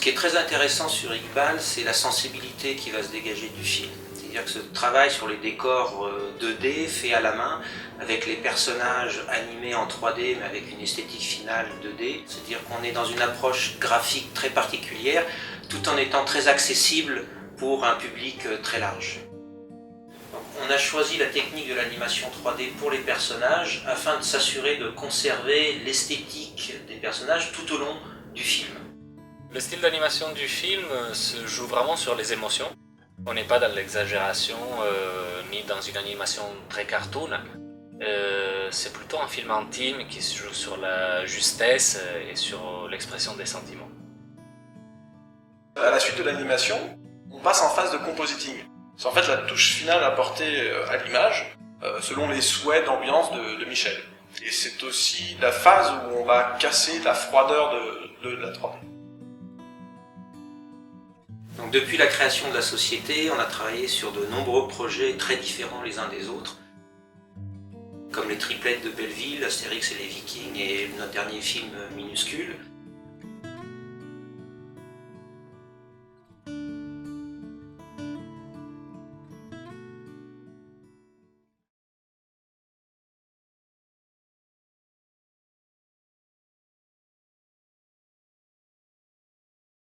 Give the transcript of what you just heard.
qui est très intéressant sur Iqbal, c'est la sensibilité qui va se dégager du film. C'est-à-dire que ce travail sur les décors 2D fait à la main, avec les personnages animés en 3D mais avec une esthétique finale 2D. C'est-à-dire qu'on est dans une approche graphique très particulière, tout en étant très accessible pour un public très large. Donc, on a choisi la technique de l'animation 3D pour les personnages afin de s'assurer de conserver l'esthétique des personnages tout au long du film. Le style d'animation du film se joue vraiment sur les émotions. On n'est pas dans l'exagération ni dans une animation très cartoon. C'est plutôt un film intime qui se joue sur la justesse et sur l'expression des sentiments. À la suite de l'animation, on passe en phase de compositing. C'est en fait la touche finale apportée à l'image selon les souhaits d'ambiance de Michel. Et c'est aussi la phase où on va casser la froideur de la 3D. Donc, depuis la création de la société, on a travaillé sur de nombreux projets très différents les uns des autres, comme les triplettes de Belleville, Astérix et les Vikings et notre dernier film Minuscule.